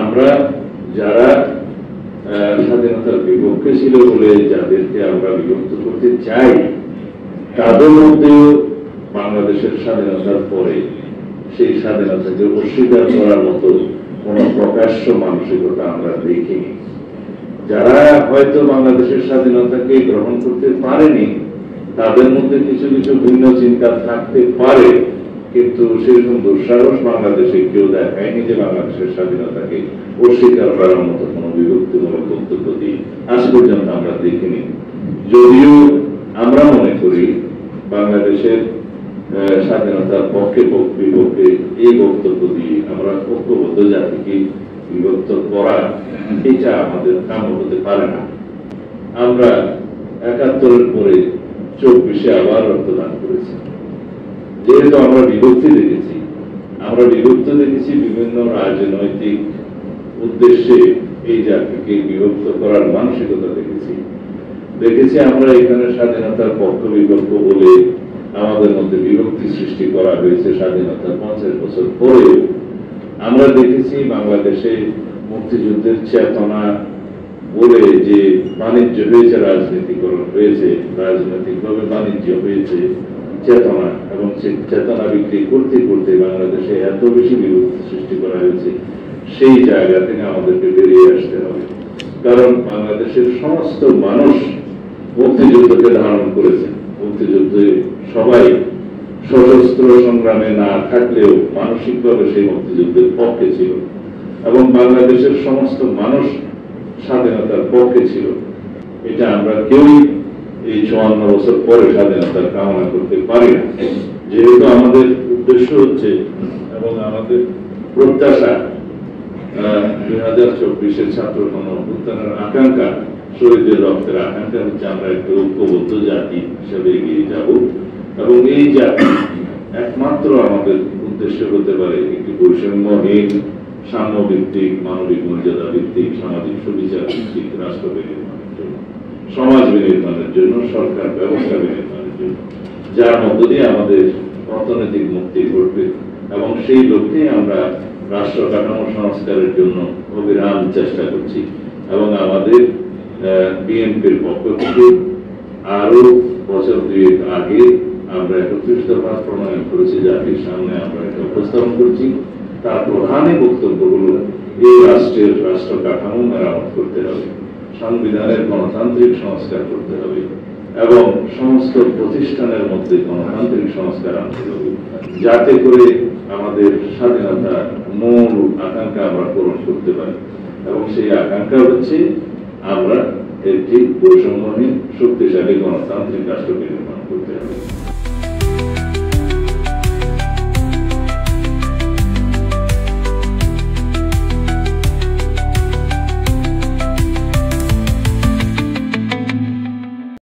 আমরা যারা স্বাধীনতার বিপক্ষে ছিল বলে যাদেরকে আমরা বিভক্ত করতে চাই, তাদের মধ্যেও বাংলাদেশের স্বাধীনতার পরে সেই স্বাধীনতাকে অস্বীকার করার মতো কোন প্রকাশ্য মানসিকতা আমরা দেখিনি। যারা হয়তো বাংলাদেশের স্বাধীনতাকে গ্রহণ করতে পারেনি, তাদের মধ্যে কিছু কিছু ভিন্ন চিন্তা থাকতে পারে, কিন্তু সেরকম দুঃসাহস বাংলাদেশে কেউ দেখায়নি যে বাংলাদেশের স্বাধীনতাকে অস্বীকার করার মতো কোন বিভক্তিমূলক বক্তব্য দিয়ে আজ পর্যন্ত আমরা দেখিনি। যদিও আমরা মনে করি বাংলাদেশের স্বাধীনতার পক্ষে বিপক্ষে এই বক্তব্য দিয়ে আমরা ঐক্যবদ্ধ জাতিকে বিভক্ত করা, এটা আমাদের কাম্য হতে পারে না। আমরা ৭১-এর পরে ২৪-এ আবার রক্তদান করেছি। যেহেতু আমরা বিভক্তি দেখেছি, বিভিন্ন রাজনৈতিক উদ্দেশ্যে এই জাতিকে বিভক্ত করার মানসিকতা দেখেছি আমরা এখানে স্বাধীনতার পক্ষ বিপক্ষ বলে আমাদের মধ্যে বিভক্তি সৃষ্টি করা হয়েছে। স্বাধীনতার ৫০ বছর পরেও আমরা দেখেছি বাংলাদেশে মুক্তিযুদ্ধের চেতনা বলে যে বাণিজ্য হয়েছে, রাজনীতিকরণ হয়েছে, রাজনৈতিকভাবে বাণিজ্য হয়েছে চেতনা, এবং সেই চেতনা বিক্রি করতে করতে বাংলাদেশে এত বেশি বিভক্তি সৃষ্টি করা হয়েছে। সেই জায়গা থেকে আমাদেরকে বেরিয়ে আসতে হবে, কারণ বাংলাদেশের সমস্ত মানুষ মুক্তিযুদ্ধকে ধারণ করেছে। মুক্তিযুদ্ধে সবাই সশস্ত্র সংগ্রামে না থাকলেও মানসিকভাবে সেই মুক্তিযুদ্ধের পক্ষে ছিল, এবং বাংলাদেশের সমস্ত মানুষ স্বাধীনতার পক্ষে ছিল। এটা আমরা কেউই এই ৫৪ বছর পরে স্বাধীনতার কামনা করতে পারি না। যেহেতু আমাদের উদ্দেশ্য হচ্ছে এবং আমাদের প্রত্যাশা ২০২৪-এর ছাত্র গণঅভ্যুত্থানের আকাঙ্ক্ষা, শহীদের রক্তের আকাঙ্ক্ষা হচ্ছে আমরা একটা ঐক্যবদ্ধ জাতি হিসেবে এগিয়ে যাব, এবং এই জাতি একমাত্র আমাদের উদ্দেশ্য হতে পারে একটি বৈষম্যহীন, সাম্যভিত্তিক, মানবিক মর্যাদা ভিত্তিক, সামাজিক সুবিচার ভিত্তিক রাষ্ট্র বিনির্মাণের জন্য, সমাজ বিনির্মাণের জন্য, সরকার ব্যবস্থা বিনির্মাণের জন্য, যার মধ্য দিয়ে আমাদের অর্থনৈতিক মুক্তি ঘটবে। এবং সেই লক্ষ্যে আমরা রাষ্ট্র কাঠামো সংস্কারের জন্য অবিরাম চেষ্টা করছি, এবং আমাদের বিএনপির পক্ষ থেকে আরো বছর ২ আগে আমরা ৩১ দফা প্রণয়ন করেছি, জাতির সামনে আমরা এটা উপস্থাপন করছি। তার প্রধান বক্তব্য হলো এই রাষ্ট্রের রাষ্ট্র কাঠামো মেরামত করতে হবে, সংবিধানের গণতান্ত্রিক সংস্কার করতে হবে, এবং সমস্ত প্রতিষ্ঠানের মধ্যে গণতান্ত্রিক সংস্কার আনতে হবে, যাতে করে আমাদের স্বাধীনতার মূল আকাঙ্ক্ষা আমরা পূরণ করতে পারি। এবং সেই আকাঙ্ক্ষা হচ্ছে আমরা একটি বৈষম্যহীন, শক্তিশালী গণতান্ত্রিক রাষ্ট্র নির্মাণ করতে হবে।